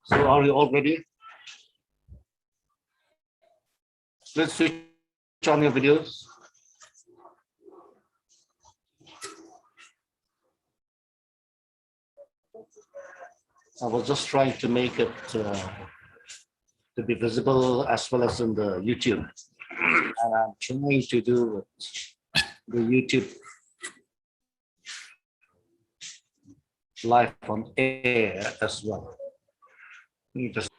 So are you all ready? Let's switch on your videos. I was just trying to make it to be visible as well as in the YouTube. And I'm trying to do the YouTube live on air as well. Just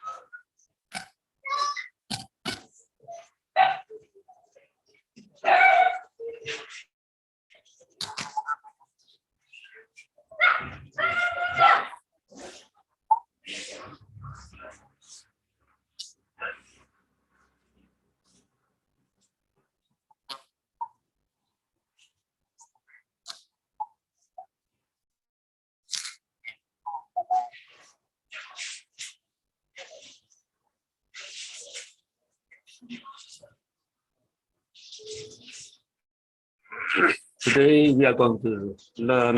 today we are going to learn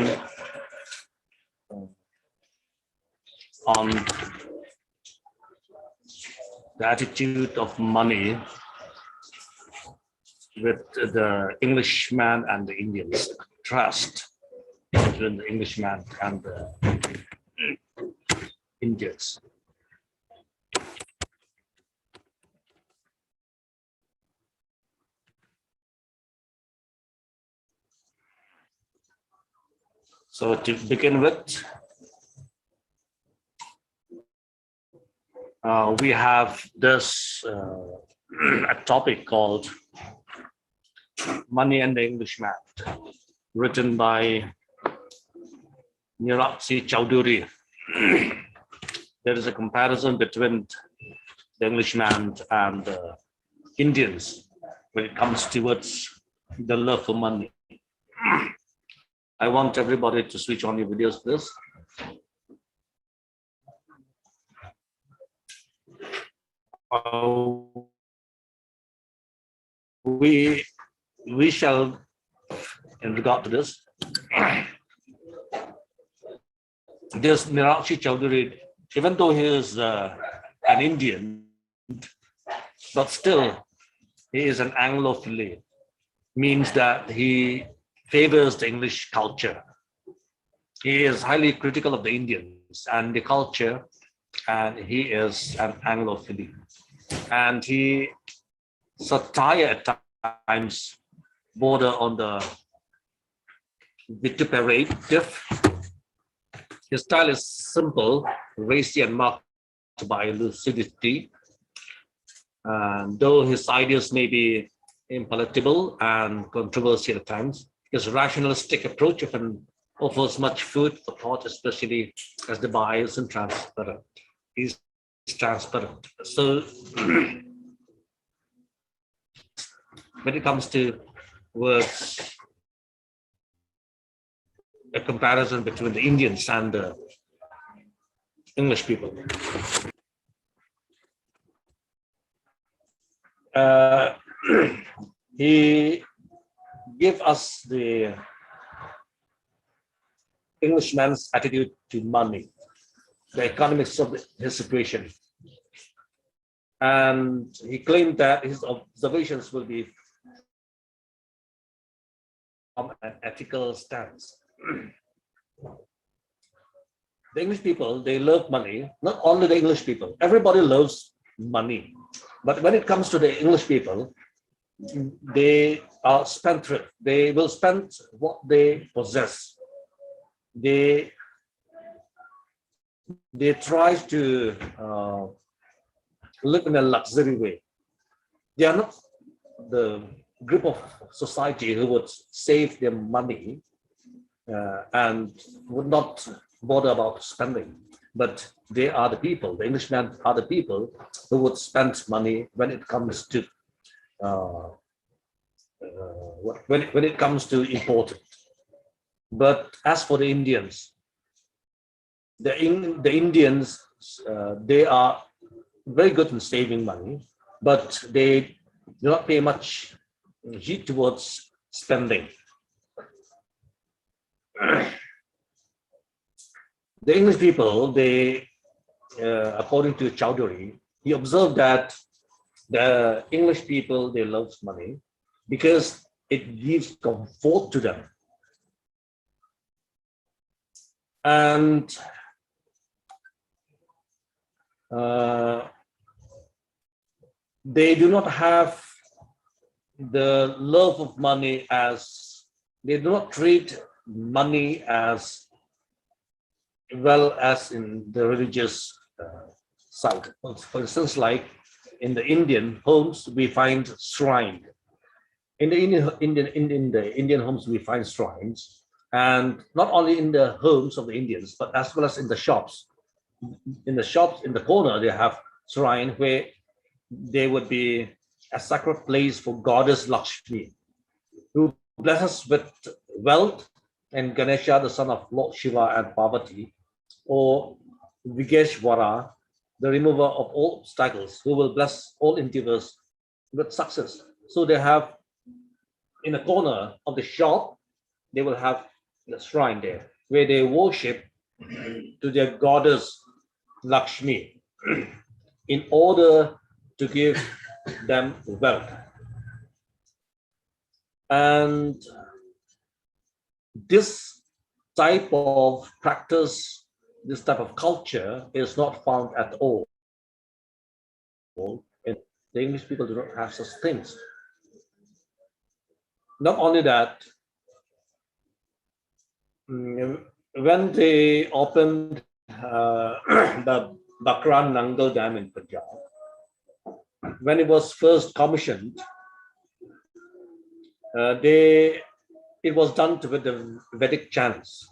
on the attitude of money with the Englishman and the Indians, trust between the Englishman and the Indians. So to begin with, we have this a topic called Money and the Englishman, written by Nirad Chaudhuri. There is a comparison between the Englishman and the Indians when it comes towards the love for money. I want everybody to switch on your videos, please. We shall, in regard to this, Nirad Chaudhuri, even though he is an Indian, but still he is an Anglophile, means that he favors the English culture. He is highly critical of the Indians and the culture, and he is an Anglophile. And he satire at times border on the vituperative. His style is simple, racy, and marked by lucidity. And though his ideas may be impalatable and controversial at times, his rationalistic approach often offers much food for thought, especially as the bias and transparent. He's transparent. So when it comes to words, a comparison between the Indians and the English people. He gave us the Englishman's attitude to money, the economics of his situation. And he claimed that his observations will be from an ethical stance. The English people, they love money. Not only the English people, everybody loves money. But when it comes to the English people, they are spendthrift. They will spend what they possess. They try to live in a luxury way. They are not the group of society who would save their money and would not bother about spending. But they are the people, the Englishmen are the people who would spend money when it comes to uh, when it comes to important. But as for the Indians, the Indians, they are very good in saving money, but they do not pay much heed towards spending. The English people, they, according to Chaudhuri, he observed that the English people, they love money because it gives comfort to them. And they do not have the love of money as, they do not treat money as well as in the religious side. For instance, like in the Indian homes, we find shrine. In the Indian homes, we find shrines, and not only in the homes of the Indians, but as well as in the shops. In the shops, in the corner, they have shrine where there would be a sacred place for goddess Lakshmi, who blesses with wealth, and Ganesha, the son of Lord Shiva and Parvati, or Vigeshwara, the remover of all obstacles, who will bless all endeavors with success. So they have, in a corner of the shop, they will have the shrine there where they worship to their goddess Lakshmi in order to give them wealth. And this type of practice, this type of culture is not found at all. And the English people do not have such things. Not only that, when they opened the Bakran Nangal Dam in Punjab, when it was first commissioned, it was done with the Vedic chants.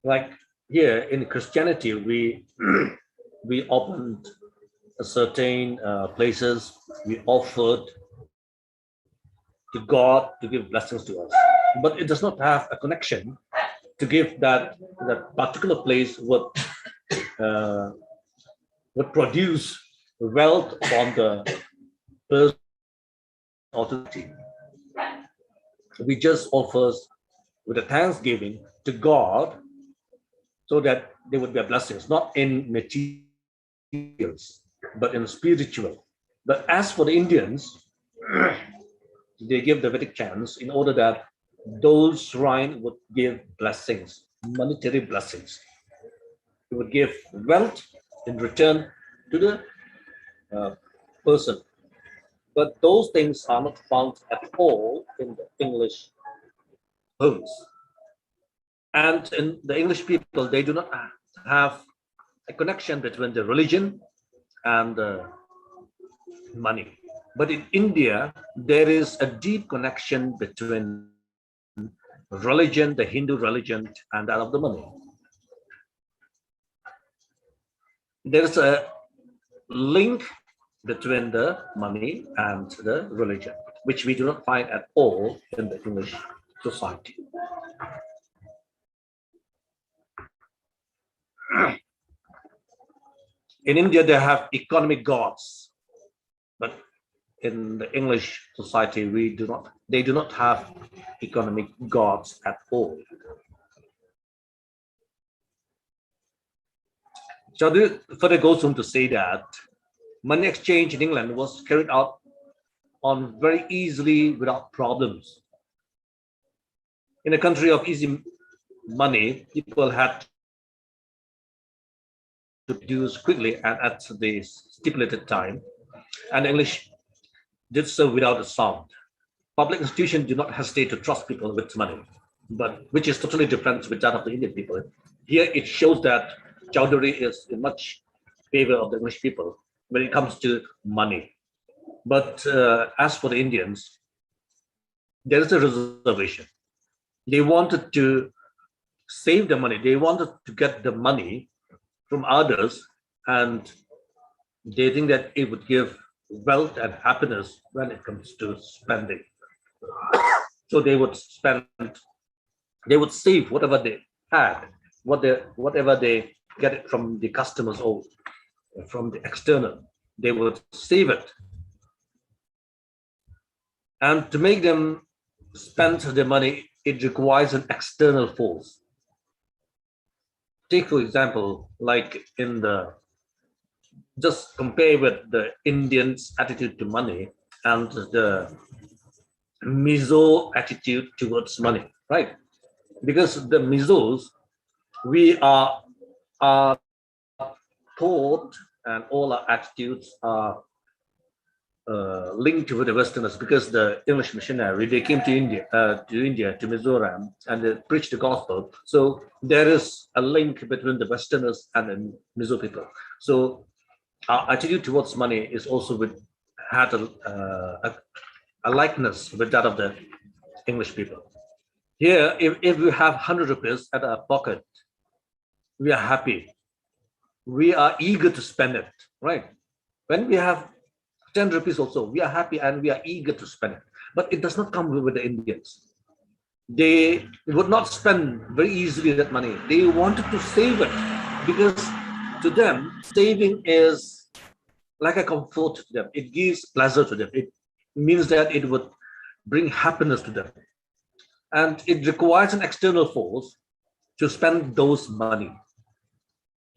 Like here in Christianity, we we opened certain places, we offered to God to give blessings to us, but it does not have a connection to give that particular place would produce wealth from the person authority. We just offers with a thanksgiving to God, so that there would be blessings, not in materials, but in spiritual. But as for the Indians, they give the Vedic chants in order that those shrine would give blessings, monetary blessings. It would give wealth in return to the person. But those things are not found at all in the English homes. And in the English people, they do not have a connection between the religion and the money. But in India, there is a deep connection between religion, the Hindu religion, and that of the money. There is a link between the money and the religion, which we do not find at all in the English society. In India, they have economic gods, but in the English society, they do not have economic gods at all. Chaudhuri further goes on to say that money exchange in England was carried out on very easily without problems. In a country of easy money, people had to produce quickly and at the stipulated time, and the English did so without a sound. public institutions do not hesitate to trust people with money, but which is totally different with that of the Indian people. Here it shows that Chaudhuri is in much favor of the English people when it comes to money. But as for the Indians, there is a reservation. They wanted to save the money. They wanted to get the money from others, and they think that it would give wealth and happiness when it comes to spending. So they would spend, they would save whatever they had, whatever they get it from the customers or from the external, they would save it. And to make them spend the money, it requires an external force. Take, for example, like in the, just compare with the Indians' attitude to money and the Mizo attitude towards money, right? Because the Mizos, we are taught and all our attitudes are linked with the Westerners, because the English missionary, they came to India, to Mizoram, and they preached the gospel. So there is a link between the Westerners and the Mizo people. So our attitude towards money is also had a likeness with that of the English people. Here, if we have 100 rupees at our pocket, we are happy. We are eager to spend it, right? When we have 10 rupees also, we are happy and we are eager to spend it. But it does not come with the Indians. They would not spend very easily that money. They wanted to save it, because to them, saving is like a comfort to them. It gives pleasure to them. It means that it would bring happiness to them. And it requires an external force to spend those money.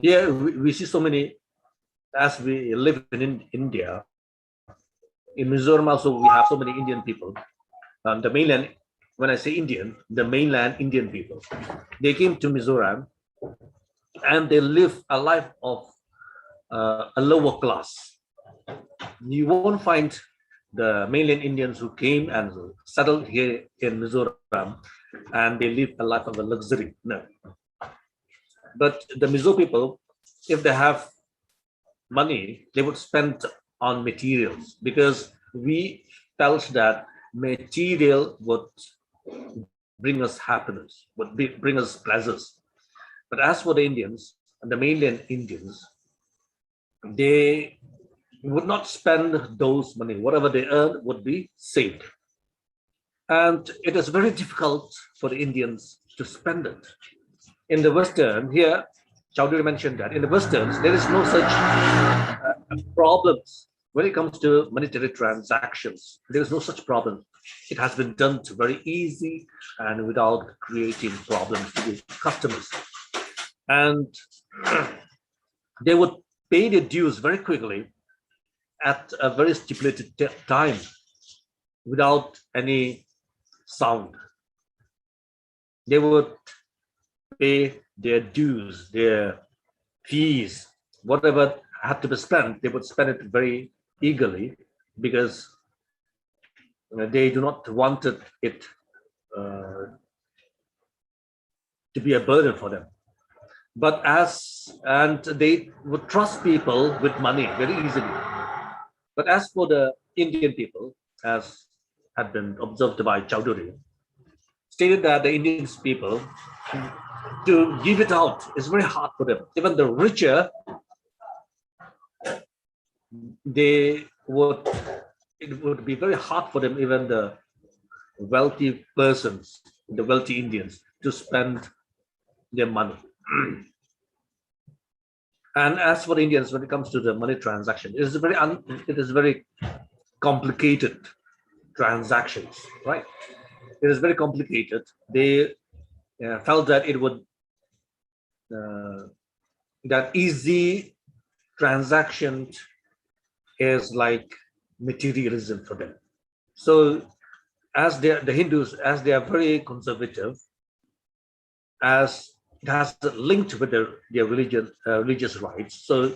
Here we see so many, as we live in India, in Mizoram also we have so many Indian people. The mainland, when I say Indian, the mainland Indian people, they came to Mizoram and they live a life of a lower class. You won't find the mainland Indians who came and settled here in Mizoram and they live a life of a luxury. No. But the Mizo people, if they have money, they would spend on materials, because we felt that material would bring us happiness, bring us pleasures. But as for the Indians, and the mainland Indians, they would not spend those money. Whatever they earn would be saved. And it is very difficult for the Indians to spend it. In the Western, here, Chaudhuri mentioned that in the Westerns, there is no such problems when it comes to monetary transactions. There is no such problem. It has been done very easy and without creating problems to the customers. And they would pay their dues very quickly at a very stipulated time without any sound. They would pay their dues, their fees, whatever had to be spent, they would spend it very eagerly, because they do not want it to be a burden for them. But and they would trust people with money very easily. But as for the Indian people, as had been observed by Chaudhuri, stated that the Indian people, to give it out is very hard for them. Even the richer, it would be very hard for them, even the wealthy persons, the wealthy Indians, to spend their money. And as for the Indians, when it comes to the money transaction, it is very complicated transactions, right? It is very complicated. They felt that it would that easy transaction is like materialism for them. So as the Hindus, as they are very conservative, as it has linked with their religious rights, so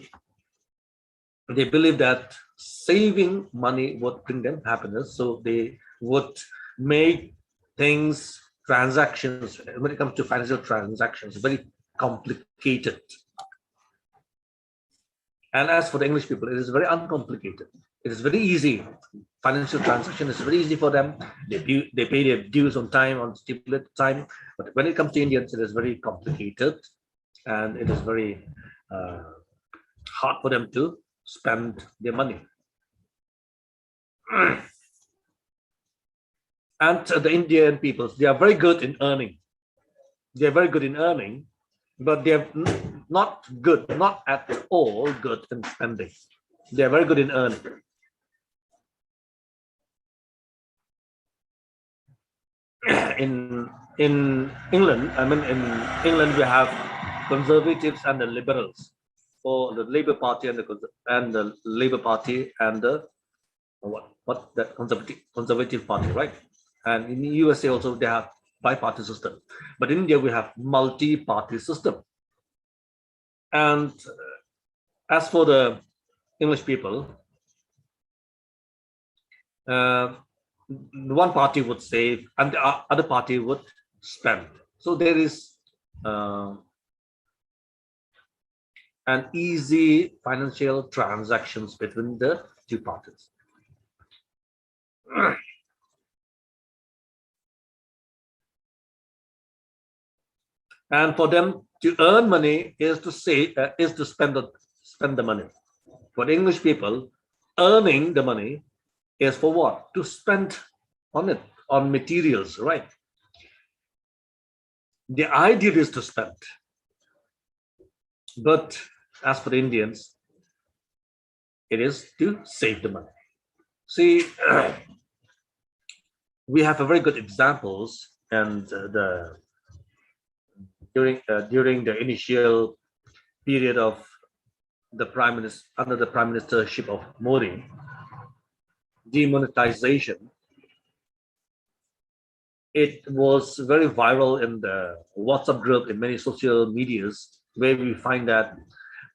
they believe that saving money would bring them happiness. So they would make things, transactions, when it comes to financial transactions, very complicated. And as for the English people, it is very uncomplicated. It is very easy. Financial transaction is very easy for them. They pay their dues on time, on stipulated time. But when it comes to Indians, it is very complicated, and it is very hard for them to spend their money. And the Indian peoples, they are very good in earning. They are very good in earning, but they are not at all good in spending. They are very good in earning. In England, in England, we have conservatives and the liberals, or the Labour Party and the Labour Party and the that conservative party, right? And in the USA also they have bi-party system, but in India we have multi-party system. And as for the English people, one party would save and the other party would spend. So there is an easy financial transactions between the two parties. And for them to earn money is to save, is to spend the money. For the English people, earning the money is for what? To spend on it, on materials, right? The idea is to spend. But as for the Indians, it is to save the money. See, we have a very good examples, and during the initial period of the prime minister, under the prime ministership of Modi, demonetization, it was very viral in the WhatsApp group, in many social medias, where we find that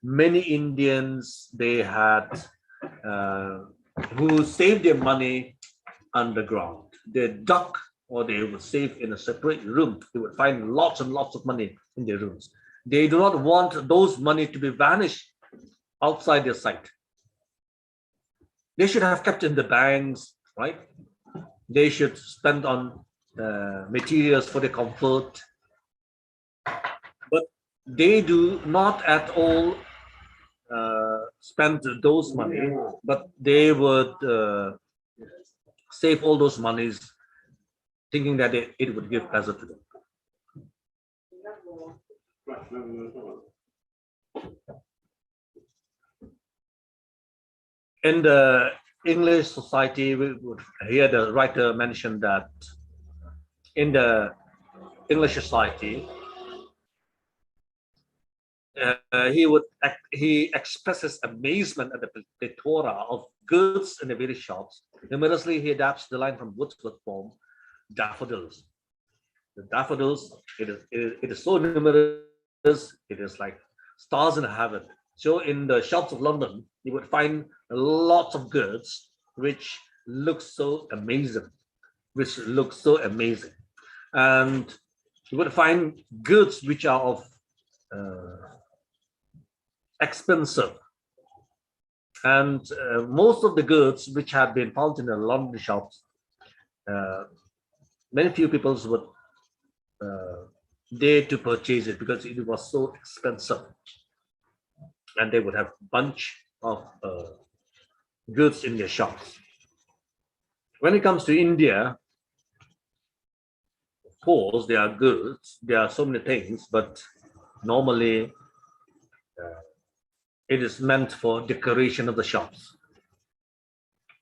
many Indians, they had who saved their money underground. They dug, or they would save in a separate room. They would find lots and lots of money in their rooms. They do not want those money to be vanished outside their sight. They should have kept in the banks, right? They should spend on materials for their comfort, but they do not at all spend those money, but they would save all those monies, thinking that it would give pleasure to them. In the English society, we would hear the writer mention that in the English society, he expresses amazement at the plethora of goods in the various shops. Humorously, he adapts the line from Wordsworth's poem, Daffodils. The daffodils, it is so numerous, it is like stars in heaven. So in the shops of London, you would find lots of goods which look so amazing, and you would find goods which are of expensive, and most of the goods which had been found in the London shops, many few people would dare to purchase it because it was so expensive, and they would have a bunch of goods in their shops. When it comes to India, of course, there are goods, there are so many things, but normally it is meant for decoration of the shops.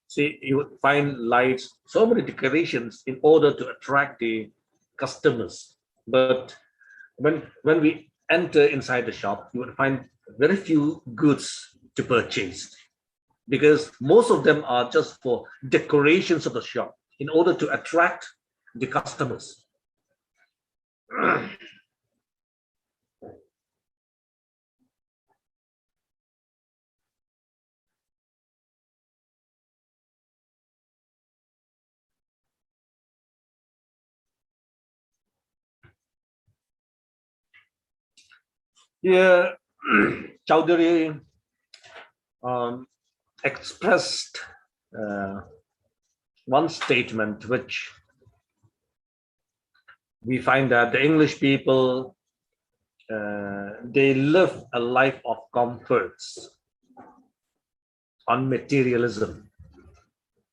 See, you would find lights, so many decorations in order to attract the customers. But when we enter inside the shop, you would find very few goods to purchase, because most of them are just for decorations of the shop in order to attract the customers. Here, Chaudhuri um, expressed uh, one statement which we find that the English people they live a life of comforts on materialism.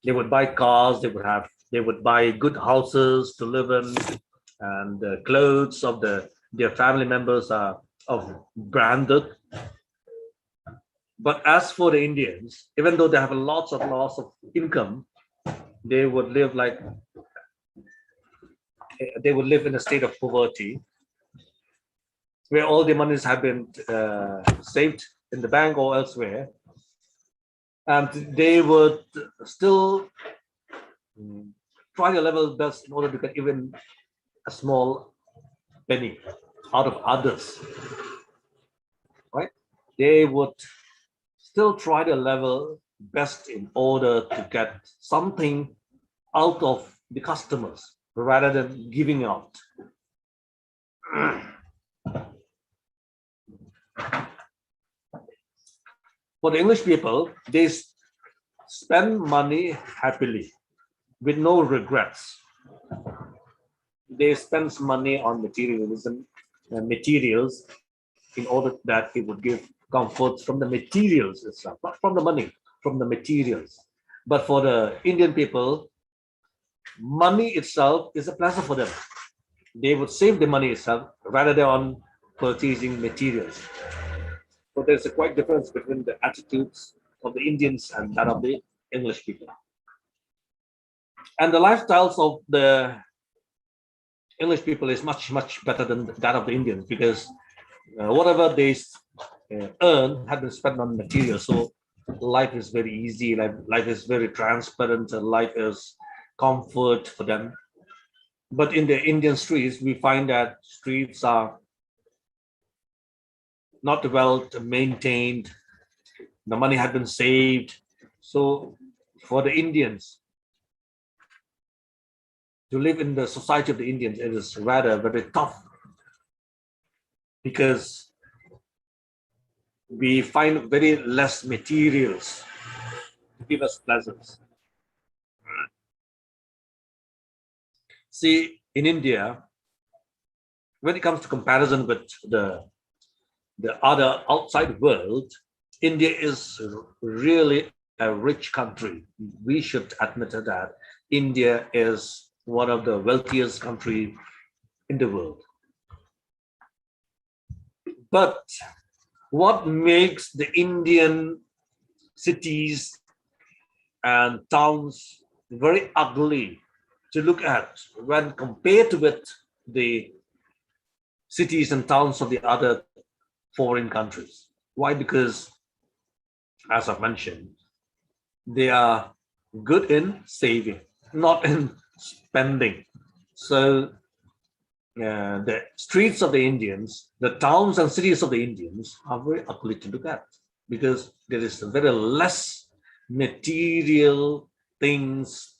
They would buy cars, they would buy good houses to live in, and the clothes of their family members are of branded. But as for the Indians, even though they have lots of income, they would live like they would live in a state of poverty, where all the monies have been saved in the bank or elsewhere, and they would still try their level best in order to get even a small penny out of others, right? They would still try their level best in order to get something out of the customers rather than giving out. For the English people, they spend money happily with no regrets. They spend money on materialism and materials in order that it would give comforts from the materials itself, not from the money, from the materials. But for the Indian people, money itself is a pleasure for them. They would save the money itself rather than on purchasing materials. So there's a quite difference between the attitudes of the Indians and that of the English people. And the lifestyles of the English people is much better than that of the Indians, because whatever they earn had been spent on material. So life is very easy, life is very transparent, and life is comfort for them. But in the Indian streets, we find that streets are not well maintained. The money had been saved. So for the Indians to live in the society of the Indians, it is rather very tough, because we find very less materials to give us pleasures. See, in India, when it comes to comparison with the other outside world, India is really a rich country. We should admit that India is one of the wealthiest country in the world. But what makes the Indian cities and towns very ugly to look at when compared with the cities and towns of the other foreign countries? Why? Because, as I've mentioned, they are good in saving, not in spending. So the streets of the Indians, the towns and cities of the Indians are very ugly to look at, because there is very less material things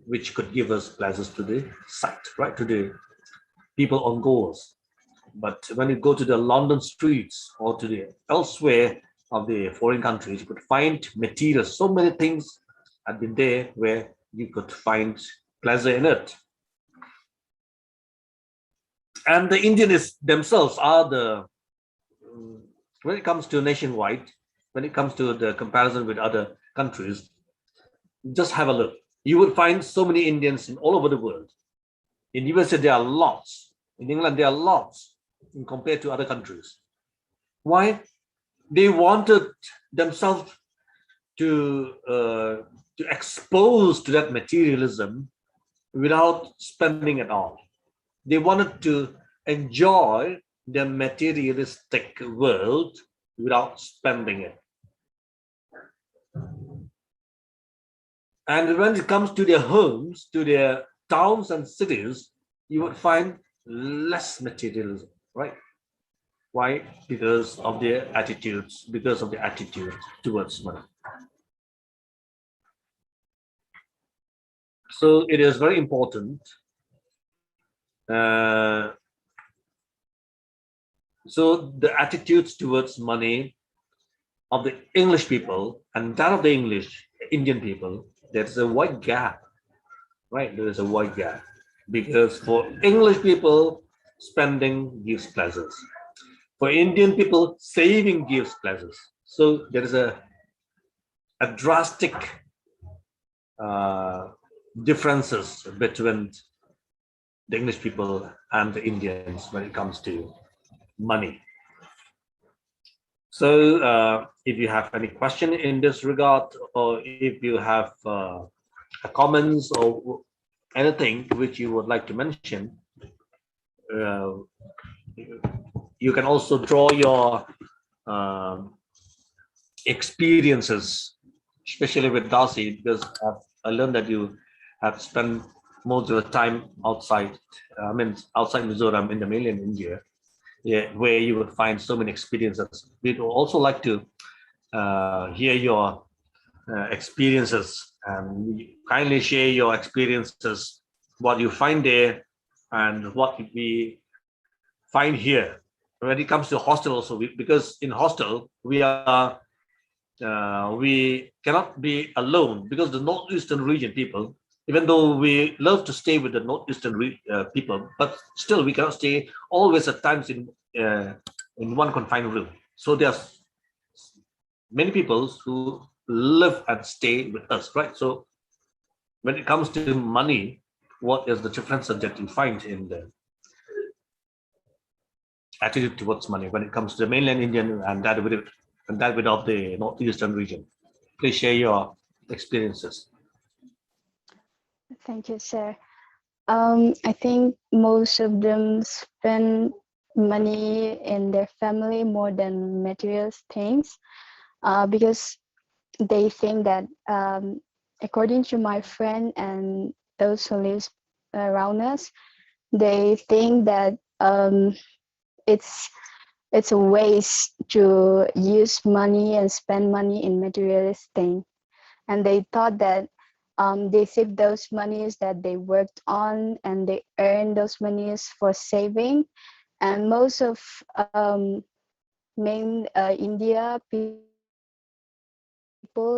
which could give us pleasures to the sight, right, to the people on goers. But when you go to the London streets or to the elsewhere of the foreign countries, you could find materials. So many things had been there where you could find pleasure in it. And the Indians themselves are when it comes to nationwide, when it comes to the comparison with other countries, just have a look. You would find so many Indians in all over the world. In USA, there are lots. In England, there are lots compared to other countries. Why? They wanted themselves to expose to that materialism without spending at all. They wanted to enjoy the materialistic world without spending it. And when it comes to their homes, to their towns and cities, you would find less materialism, right? Why? Because of their attitudes, because of the attitude towards money. So it is very important So the attitudes towards money of the English people and that of the Indian people, there's a wide gap, right? There is a wide gap because for English people, spending gives pleasures. For Indian people, saving gives pleasures. So there is a drastic uh, differences between the English people and the Indians when it comes to money. So if you have any question in this regard, or if you have comments or anything which you would like to mention, uh, you can also draw your um, experiences, especially with Darcy, because I learned that you have spent most of the time outside, outside Mizoram in the mainland India, yeah, where you would find so many experiences. We'd also like to hear your experiences and kindly share your experiences, what you find there and what we find here. When it comes to hostel also, because in hostel we cannot be alone because the northeastern region people, even though we love to stay with the northeastern people, but still we cannot stay always at times in one confined room. So there's many people who live and stay with us, right? So when it comes to money, what is the difference that you find in the attitude towards money when it comes to the mainland Indian and that without the northeastern region? Please share your experiences. Thank you, sir. I think most of them spend money in their family more than material things, because they think that, according to my friend and those who live around us, they think that it's it's a waste to use money and spend money in materialist things, and they thought that they save those monies that they worked on and they earn those monies for saving. And most of main India people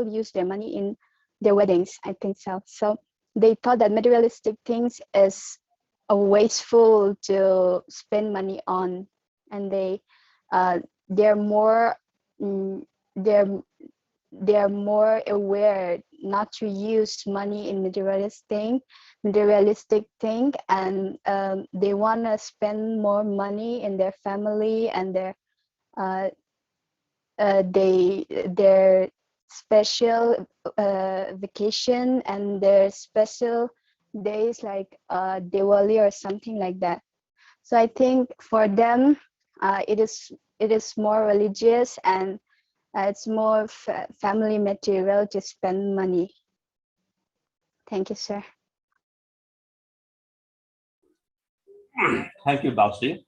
use their money in their weddings, I think so. So they thought that materialistic things is a wasteful to spend money on, and they're more mm, they're they're more aware not to use money in materialistic thing, and they want to spend more money in their family and uh, their special vacation and their special days like Diwali or something like that. So I think for them, it is more religious, and it's more family material to spend money. Thank you, sir. Thank you, Bausi.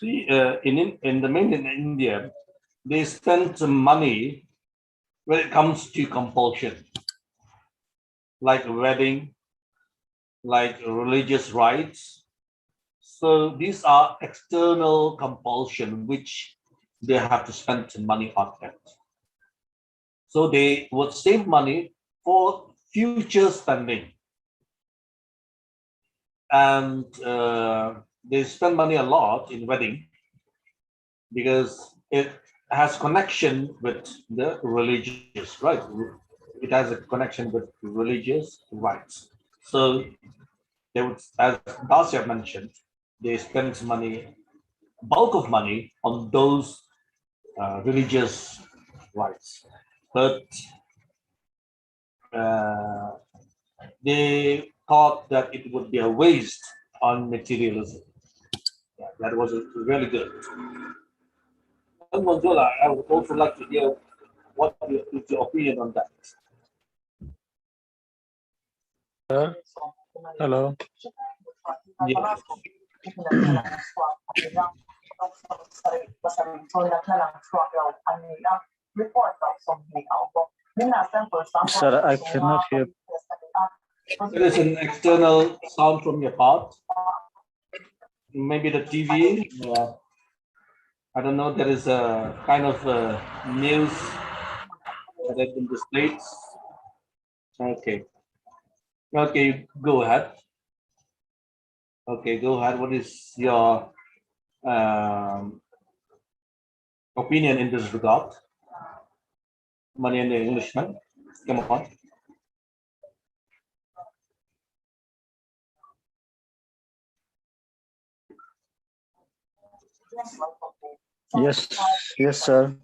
See, in the mainland India, they spend some money when it comes to compulsion, like a wedding, like religious rites. So these are external compulsion which they have to spend some money on it. So they would save money for future spending, and they spend money a lot in wedding because it has connection with the religious, right? It has a connection with religious rites. So they would, as Dacia mentioned, they spend money, bulk of money on those religious rites, but uh, they thought that it would be a waste on materialism. Yeah, that was really good. And Manzola, I would also like to hear what is your opinion on that. Hello. Yeah. Sir, I cannot hear. There is an external sound from your part. Maybe the TV. Yeah. I don't know, there is a kind of news that has been displayed. Okay. Okay, go ahead. Okay, go ahead. What is your opinion in this regard? Money and the Englishman. Come on. Yes, yes, sir.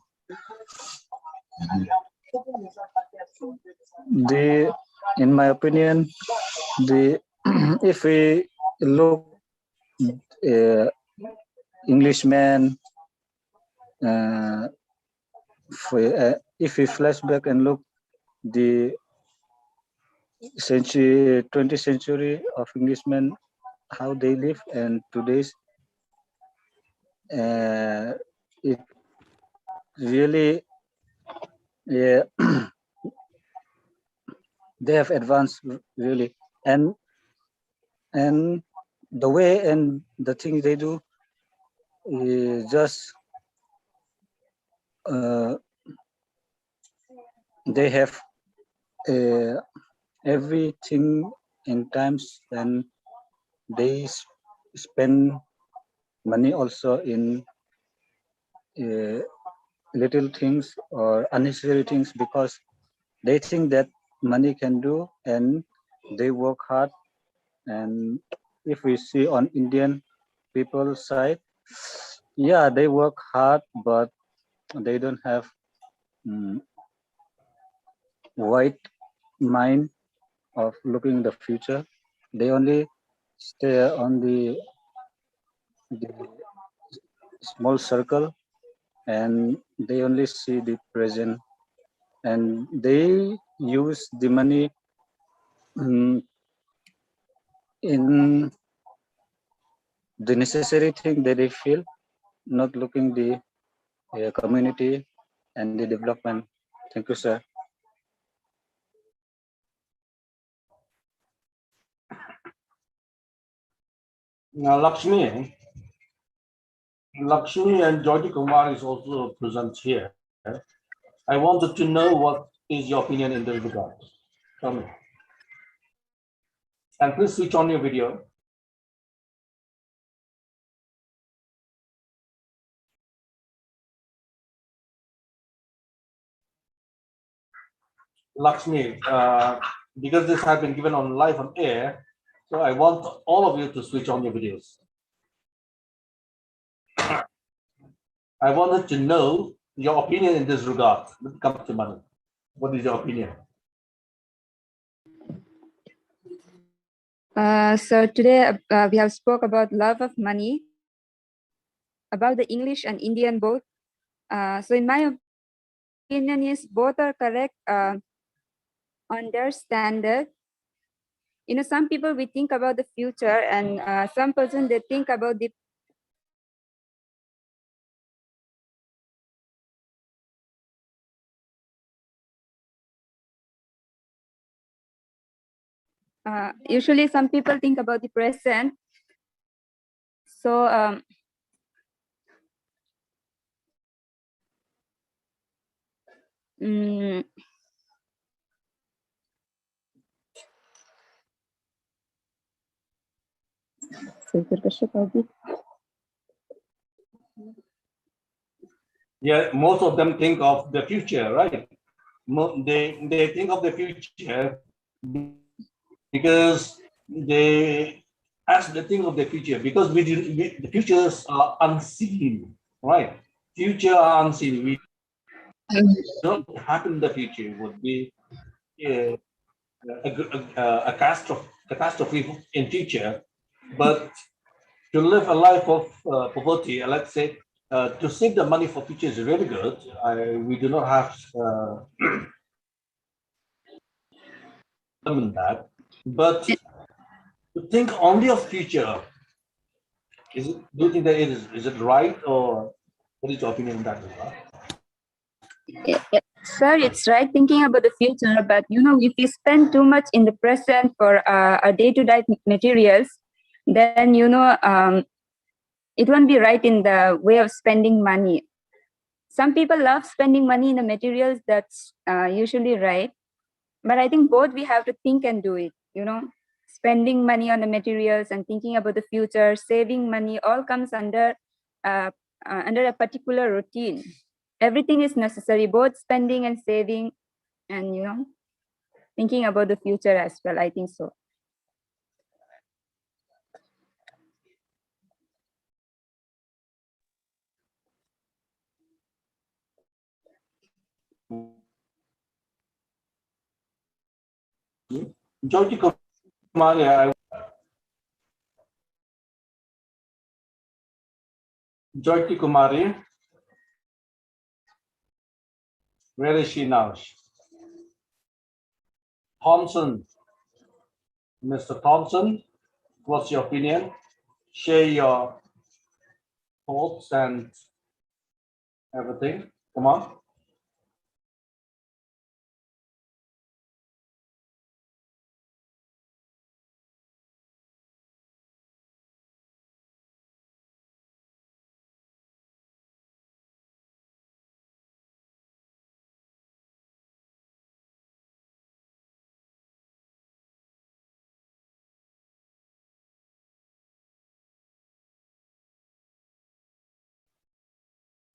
In my opinion, if we look uh, Englishman, if we flashback and look the 20th century of Englishmen, how they live, and today's, it really, yeah, they have advanced really, and the way and the things they do is just they have everything in times, and they spend money also in little things or unnecessary things, because they think that money can do, and they work hard. And if we see on Indian people's side, yeah, they work hard, but they don't have wide mind of looking the future. They only stay on the small circle, and they only see the present, and they use the money in the necessary thing that they feel, not looking the community and the development. Thank you, sir. Now, Lakshmi and Jyoti Kumar is also present here. I wanted to know what is your opinion in this regard. Tell me. And please switch on your video. Lakshmi, because this has been given on live on air, so I want all of you to switch on your videos. I wanted to know your opinion in this regard when it comes to money. What is your opinion? So today we have spoke about love of money, about the English and Indian both. So in my opinion is both are correct on their standard. You know, some people we think about the future, and some person they think about the usually some people think about the present. So Yeah, most of them think of the future, right? They think of the future because as they think of the future, because the futures are unseen, right? Future are unseen. We don't happen in the future would be a catastrophe in future, but to live a life of poverty, let's say, to save the money for future is really good. We do not have that, but to think only of future, do you think that is it right, or what is your opinion on that? sir, it's right thinking about the future, but you know, if we spend too much in the present for our day-to-day materials, then you know it won't be right in the way of spending money. Some people love spending money in the materials, that's usually right. But I think both we have to think and do it, spending money on the materials and thinking about the future, saving money, all comes under a particular routine. Everything is necessary, both spending and saving, and thinking about the future as well. I think so. Jyoti Kumari, Jyoti Kumari, where is she now? Thompson, Mr. Thompson, what's your opinion? Share your thoughts and everything. Come on.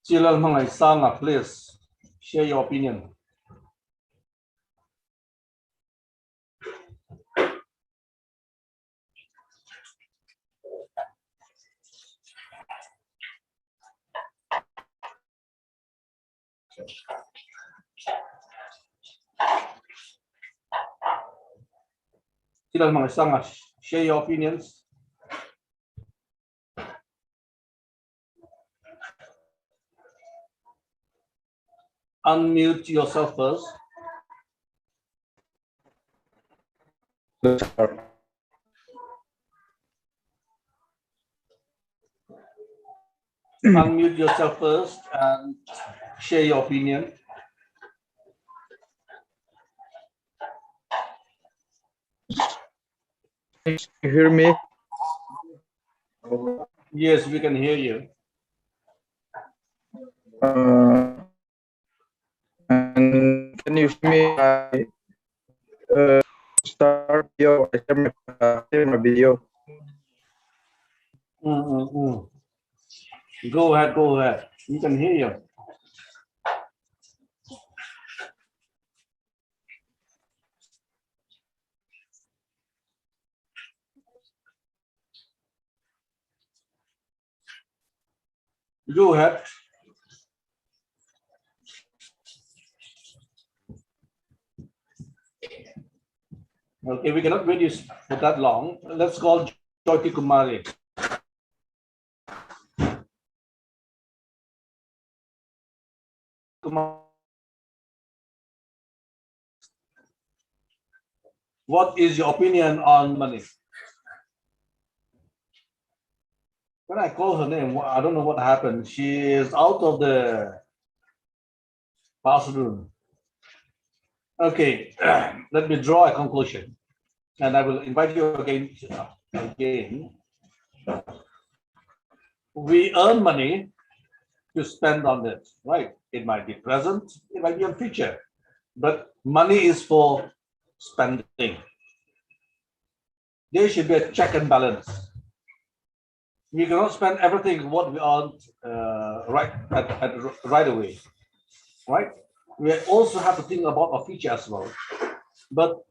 Chilal Mangai Sanga, please share your opinion. Chilal Mangai Sanga, share your opinions. Unmute yourself first. Unmute yourself first and share your opinion. Can you hear me? Yes, we can hear you. And can you see me? I start video. I share my video. Go ahead, go ahead. We can hear you. Go ahead. Okay, we cannot wait you for that long. Let's call Jyoti Kumari. What is your opinion on money? When I call her name, I don't know what happened. She is out of the classroom. Okay, let me draw a conclusion, and I will invite you again. We earn money to spend on it, right? It might be present, it might be on future, but money is for spending. There should be a check and balance. We cannot spend everything what we earn right away, right? We also have to think about our future as well. But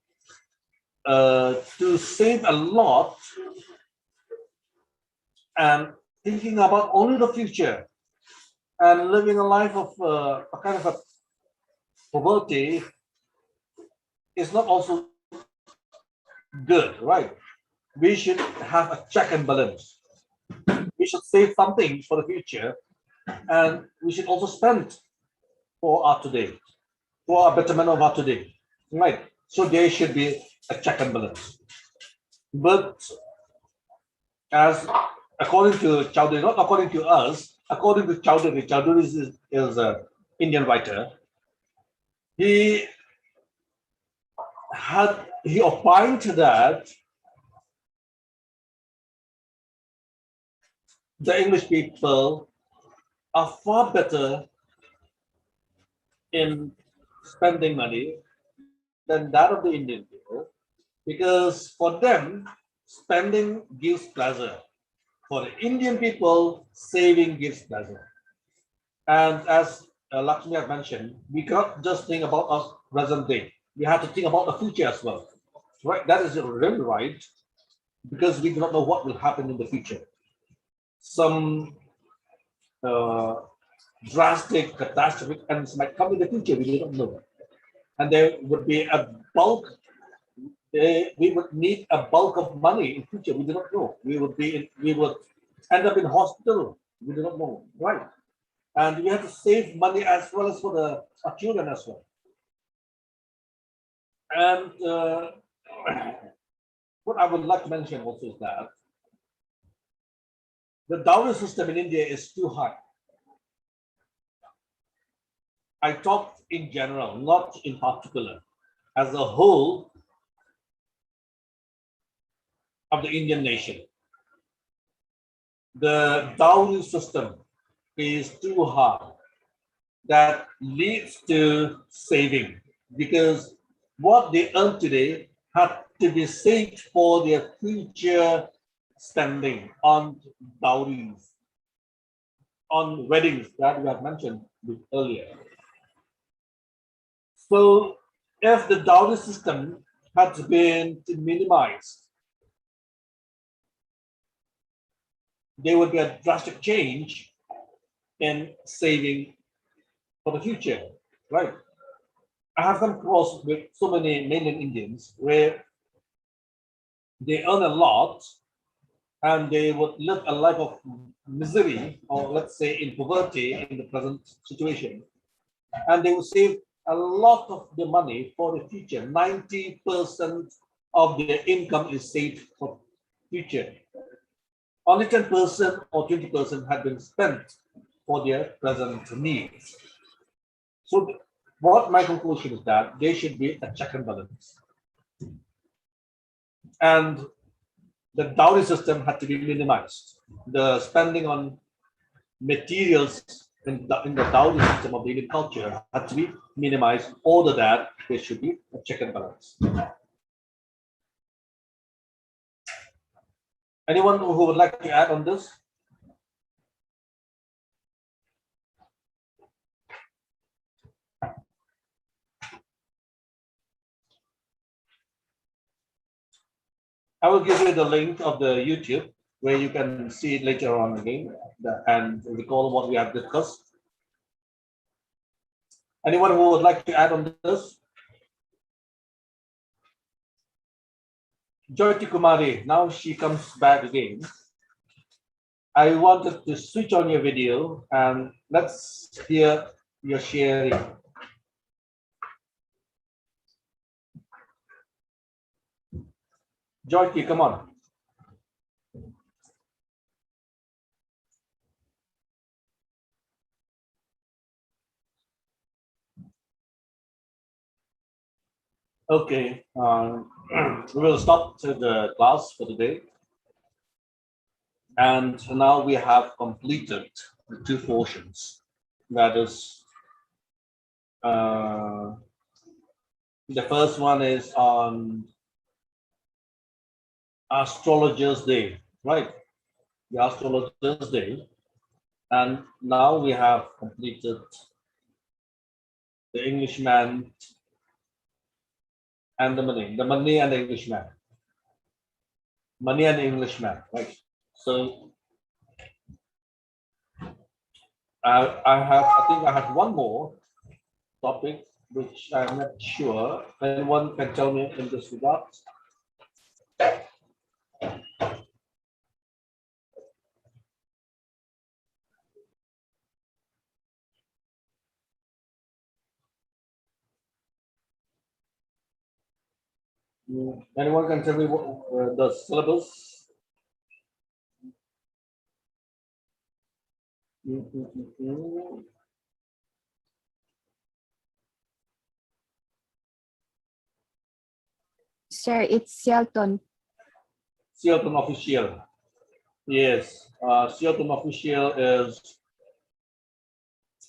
to save a lot and thinking about only the future and living a life of a kind of a poverty is not also good, right? We should have a check and balance. We should save something for the future, and we should also spend for our today, for a betterment of our today, right? So there should be a check and balance. But as according to Chaudhuri, not according to us, according to Chaudhuri, Chaudhuri is an Indian writer. He opined that the English people are far better in spending money than that of the Indian people, because for them, spending gives pleasure. For the Indian people, saving gives pleasure. And as Lakshmi has mentioned, we cannot just think about our present day. We have to think about the future as well. Right? That is really right, because we do not know what will happen in the future. Some uh, drastic, catastrophic events might come in the future. We do not know, and there would be a bulk. We would need a bulk of money in future. We do not know. We would end up in hospital. We do not know, right? And we have to save money as well as for our children as well. And what I would like to mention also is that the dowry system in India is too high. I talked in general, not in particular. As a whole of the Indian nation, the dowry system is too high. That leads to saving, because what they earn today had to be saved for their future spending on dowries, on weddings that we have mentioned earlier. So if the dowry system had been minimized, there would be a drastic change in saving for the future, right? I have come across with so many mainland Indians where they earn a lot and they would live a life of misery, or let's say in poverty in the present situation, and they will save a lot of the money for the future. 90% of their income is saved for future. Only 10% or 20% had been spent for their present needs. So what my conclusion is that there should be a check and balance. And the dowry system had to be minimized. The spending on materials in the dowry system of the Indian culture had to be minimized. All of that, there should be a check and balance. Anyone who would like to add on this? I will give you the link of the YouTube where you can see it later on again and recall what we have discussed. Anyone who would like to add on this? Jyoti Kumari, now she comes back again. I wanted to switch on your video and let's hear your sharing. Jyoti, come on. Okay, we will stop the class for today. And now we have completed the two portions. That is, the first one is on Astrologer's Day, right? The Astrologer's Day. And now we have completed the Englishman and the money and the Englishman. Money and the Englishman, right? So I think I have one more topic which I'm not sure. Anyone can tell me in this regard? Anyone can tell me what the syllabus? Sir, it's Shelton. Sealton official. Yes, Sept Official is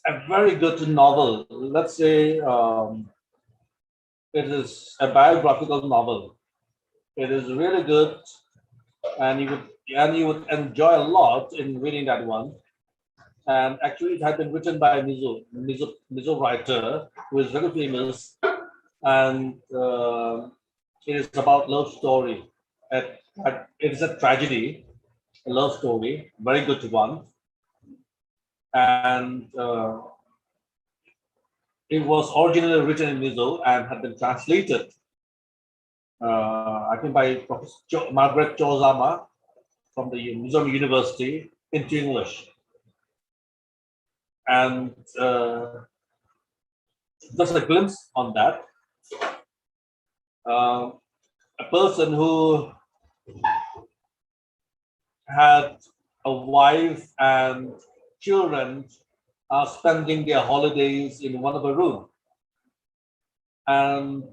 a very good novel. Let's say it is a biographical novel. It is really good, and you would enjoy a lot in reading that one. And actually, it had been written by a Mizo writer who is very famous, and it is about love story. It is a tragedy, a love story, very good one, and it was originally written in Mizo and had been translated, I think, by Professor Margaret Chozama from the Mizo University into English. And just a glimpse on that. A person who had a wife and children are spending their holidays in one of a room. And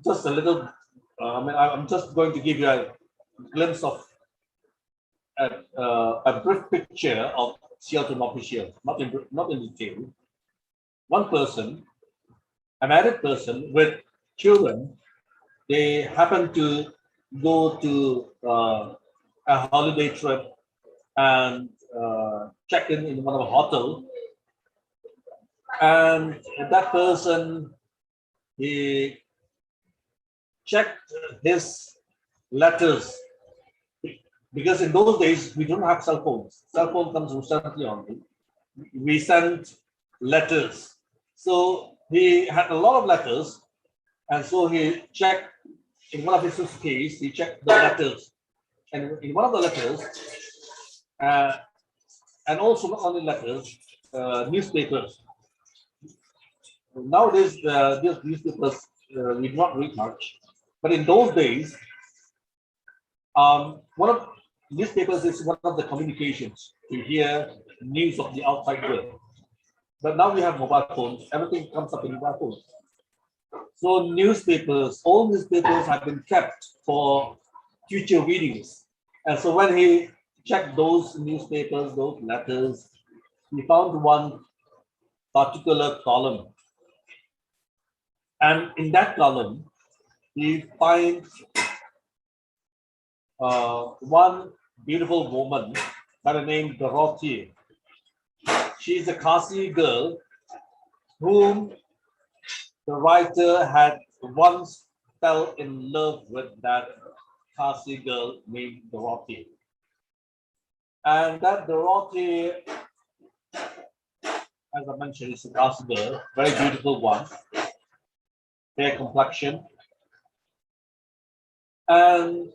just a little, I'm just going to give you a glimpse of a brief picture of Seattle official, not in detail. One person, a married person with children, they happen to go to a holiday trip and check in one of a hotel, and that person, he checked his letters, because in those days we don't have cell phones. Cell phone comes recently only. We sent letters, so he had a lot of letters, and so he checked in one of his suitcases. He checked the letters, and in one of the letters, uh, and also not only letters, newspapers. Nowadays, these newspapers we do not read much, but in those days, one of newspapers is one of the communications to hear news of the outside world. But now we have mobile phones; everything comes up in mobile phones. So all newspapers have been kept for future readings. And so when he checked those newspapers, those letters, he found one particular column. And in that column, he finds one beautiful woman by the name Dorothy. She's a Kasi girl whom the writer had once fell in love with, that Kasi girl named Dorothy. And that Dorothy, as I mentioned, is a Kasi girl, very beautiful one, fair complexion. And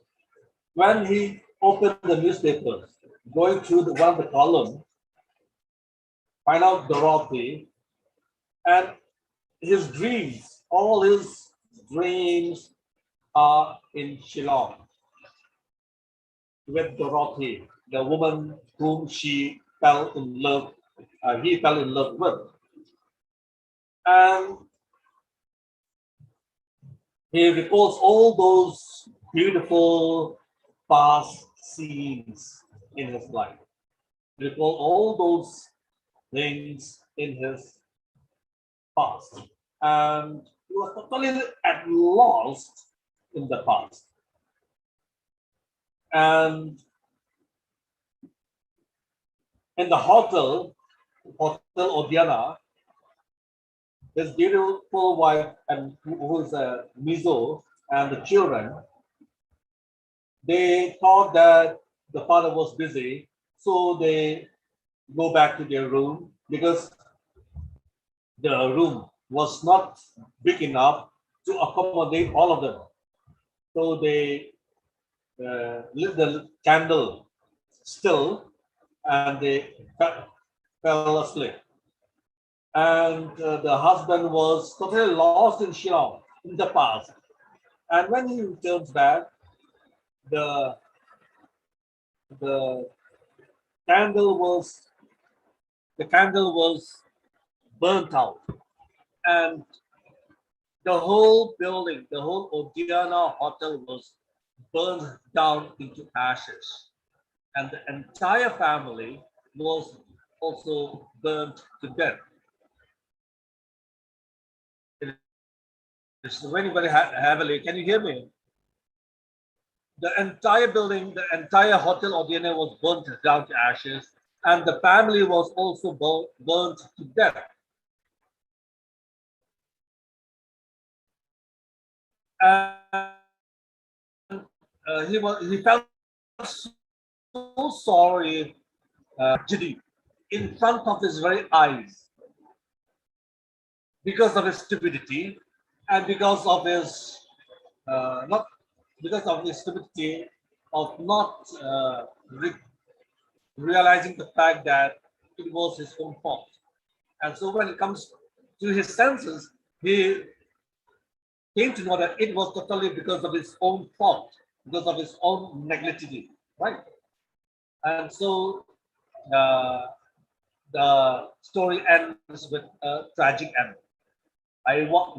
when he opened the newspaper, going through one of the columns, find out Dorothy, and his dreams, all his dreams are in Shillong with Dorothy, the woman whom he fell in love with. And he recalls all those beautiful past scenes in his life. He recalls all those things in his past. And he was totally at lost in the past. And in the Hotel Odiana, his beautiful wife, and who is a Mizo, and the children, they thought that the father was busy, so they go back to their room, because the room was not big enough to accommodate all of them. So they lit the candle still, and they fell asleep. And the husband was totally lost in Shillong in the past. And when he returns back, the the candle was burnt out, and the whole building, the whole Odiana hotel was burned down into ashes, and the entire family was also burned to death. It's very, very heavily. Can you hear me? The entire building, the entire Hotel Odeone was burnt down to ashes, and the family was also burnt to death. And he felt so sorry, tragedy in front of his very eyes because of his stupidity and because of his not because of his stupidity of not realizing the fact that it was his own fault. And so when it comes to his senses, he came to know that it was totally because of his own fault, because of his own negligence, right? And so uh, the story ends with a tragic end.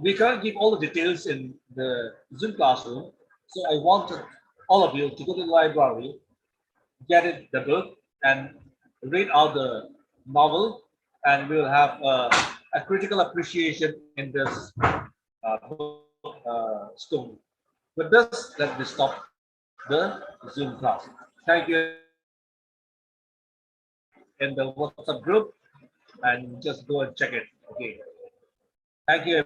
We can't give all the details in the Zoom classroom, so I wanted all of you to go to the library, get it the book, and read out the novel, and we'll have a critical appreciation in this book story. With this, let me stop the Zoom class. Thank you, in the WhatsApp group, and just go and check it. Okay. Thank you.